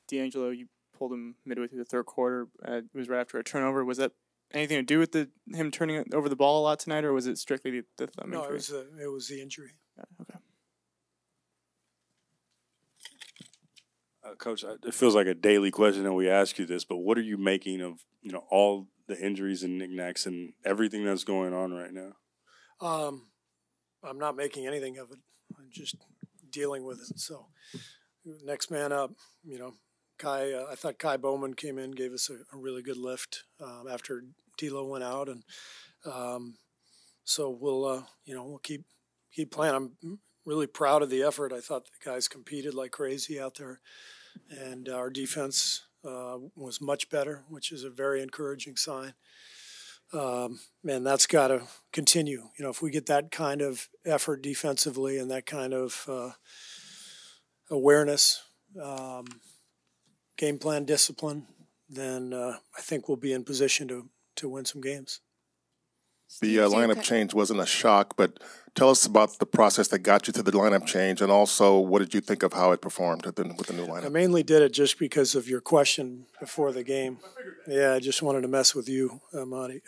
D'Angelo, you pulled him midway through the third quarter. It was right after a turnover. Was that anything to do with him turning over the ball a lot tonight, or was it strictly the thumb injury? No, it was the injury. Okay. Coach, it feels like a daily question that we ask you this, but what are you making of all the injuries and knickknacks and everything that's going on right now? I'm not making anything of it. I'm just dealing with it. So next man up, Kai. I thought Kai Bowman came in, gave us a really good lift after D'Lo went out, and so we'll keep playing. I'm really proud of the effort. I thought the guys competed like crazy out there, and our defense was much better, which is a very encouraging sign. And that's got to continue. If we get that kind of effort defensively and that kind of awareness, game plan discipline, then I think we'll be in position to win some games. The lineup change wasn't a shock, but tell us about the process that got you to the lineup change, and also what did you think of how it performed with the new lineup? I mainly did it just because of your question before the game. Yeah, I just wanted to mess with you, Monty.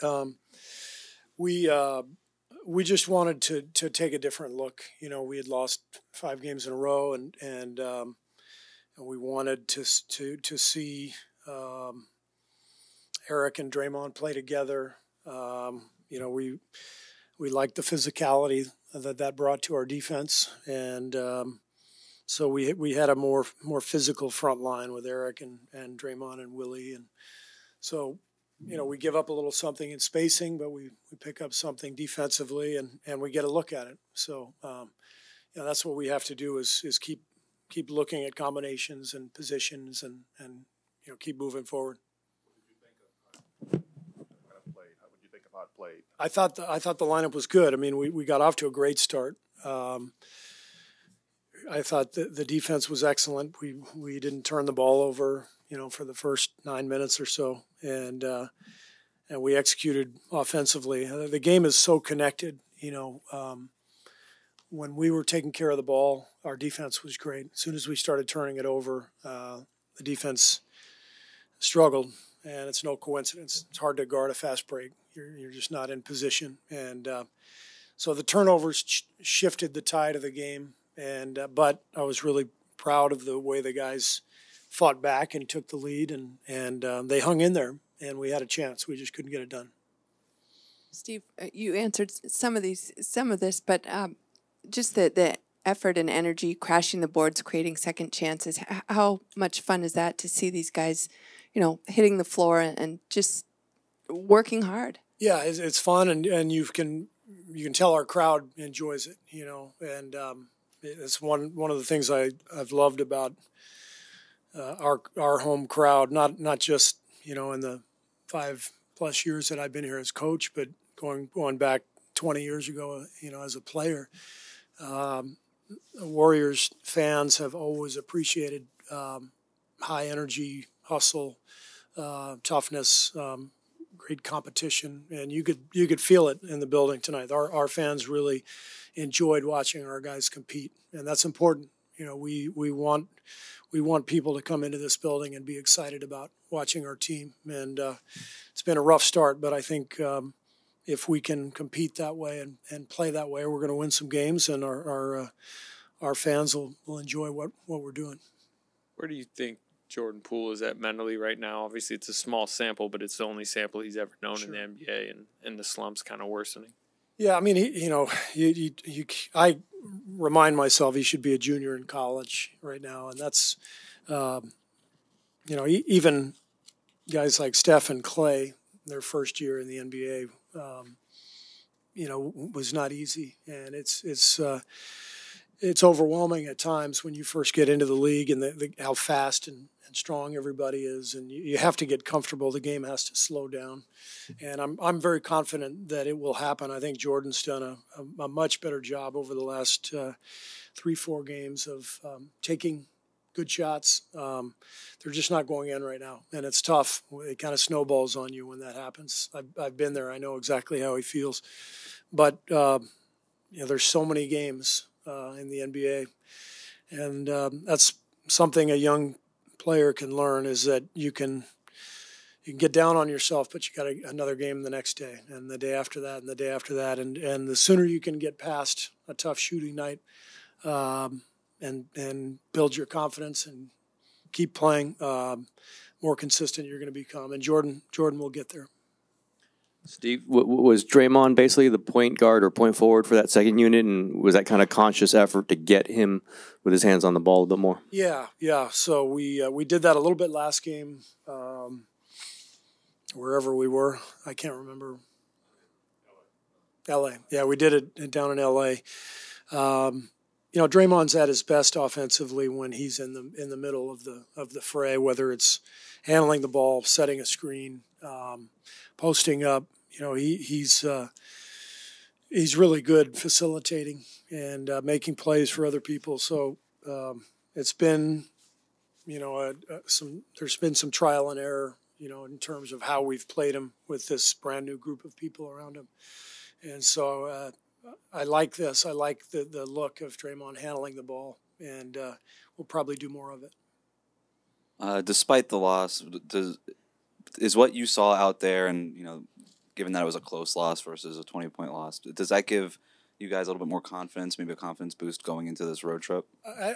We just wanted to take a different look. We had lost 5 games in a row, and we wanted to see Eric and Draymond play together. We liked the physicality that brought to our defense, and so we had a more physical front line with Eric and Draymond and Willie, and so we give up a little something in spacing, but we pick up something defensively, and we get a look at it. So that's what we have to do is keep looking at combinations and positions and keep moving forward. Played. I thought the lineup was good. I mean, we got off to a great start. I thought the defense was excellent. We didn't turn the ball over, for the first 9 minutes or so, and we executed offensively. The game is so connected. When we were taking care of the ball, our defense was great. As soon as we started turning it over, the defense struggled, and it's no coincidence. It's hard to guard a fast break. You're just not in position, and so the turnovers shifted the tide of the game. But I was really proud of the way the guys fought back and took the lead, and they hung in there, and we had a chance. We just couldn't get it done. Steve, you answered some of this, but just the effort and energy, crashing the boards, creating second chances. How much fun is that to see these guys, hitting the floor and just working hard? Yeah, it's fun, and you can tell our crowd enjoys it, and it's one of the things I've loved about our home crowd, not just in the 5+ years that I've been here as coach, but going back 20 years ago, as a player. Warriors fans have always appreciated high energy, hustle, toughness, great competition, and you could feel it in the building tonight. Our fans really enjoyed watching our guys compete, and that's important. We want people to come into this building and be excited about watching our team. And it's been a rough start, but I think if we can compete that way and play that way, we're going to win some games, and our fans will enjoy what we're doing. Where do you think Jordan Poole is at mentally right now? Obviously, it's a small sample, but it's the only sample he's ever known in the NBA, and the slump's kind of worsening. Yeah, I mean, I remind myself he should be a junior in college right now, and that's, even guys like Steph and Clay, their first year in the NBA, was not easy, and it's overwhelming at times when you first get into the league and how fast and strong everybody is, and you have to get comfortable. The game has to slow down, and I'm very confident that it will happen. I think Jordan's done a much better job over the last 3-4 games of taking good shots. They're just not going in right now, and it's tough. It kind of snowballs on you when that happens. I've been there. I know exactly how he feels, but there's so many games in the NBA, and that's something a young player can learn is that you can get down on yourself, but you got another game the next day and the day after that and the day after that. And the sooner you can get past a tough shooting night and build your confidence and keep playing, more consistent you're going to become. And Jordan will get there. Steve, was Draymond basically the point guard or point forward for that second unit, and was that kind of conscious effort to get him with his hands on the ball a bit more? Yeah. So we did that a little bit last game, wherever we were. I can't remember. L.A. Yeah, we did it down in L.A. Draymond's at his best offensively when he's in the middle of the fray, whether it's handling the ball, setting a screen, posting up. He's really good facilitating and making plays for other people. So it's been, there's been some trial and error, in terms of how we've played him with this brand new group of people around him. And so I like this. I like the look of Draymond handling the ball, and we'll probably do more of it. Despite the loss, is what you saw out there, and given that it was a close loss versus a 20-point loss, does that give you guys a little bit more confidence, maybe a confidence boost going into this road trip?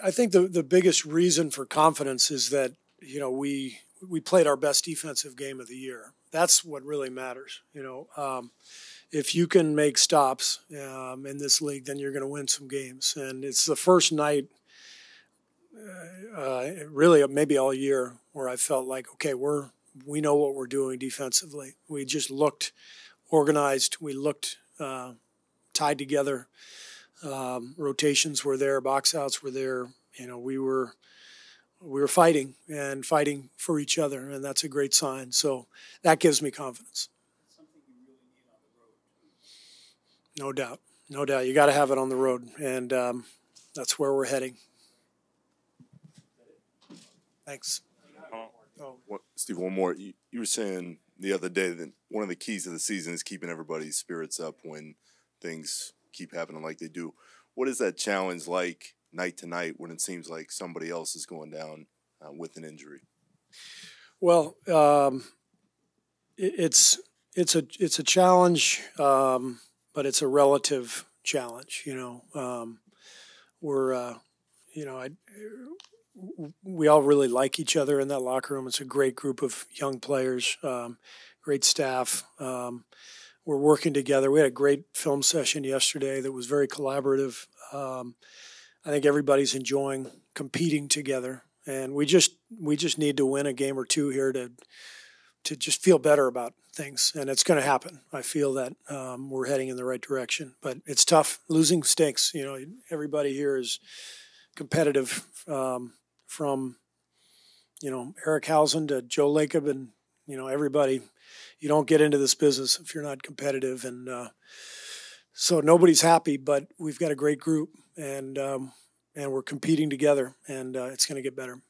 I think the biggest reason for confidence is that we played our best defensive game of the year. That's what really matters. If you can make stops in this league, then you're going to win some games. And it's the first night, really maybe all year, where I felt like, okay, we know what we're doing defensively. We just looked organized. We looked tied together. Rotations were there. Box outs were there. We were fighting for each other, and that's a great sign. So that gives me confidence. No doubt. You got to have it on the road, and that's where we're heading. Thanks. Steve, one more. You were saying the other day that one of the keys of the season is keeping everybody's spirits up when things keep happening like they do. What is that challenge like night to night when it seems like somebody else is going down with an injury? Well, it's a challenge, but it's a relative challenge. We all really like each other in that locker room. It's a great group of young players, great staff. We're working together. We had a great film session yesterday that was very collaborative. I think everybody's enjoying competing together, and we just need to win a game or two here to just feel better about things, and it's going to happen. I feel that we're heading in the right direction, but it's tough. Losing stinks. Everybody here is competitive, from Eric Hausen to Joe Lacob and everybody. You don't get into this business if you're not competitive, and so nobody's happy. But we've got a great group, and we're competing together, and it's going to get better.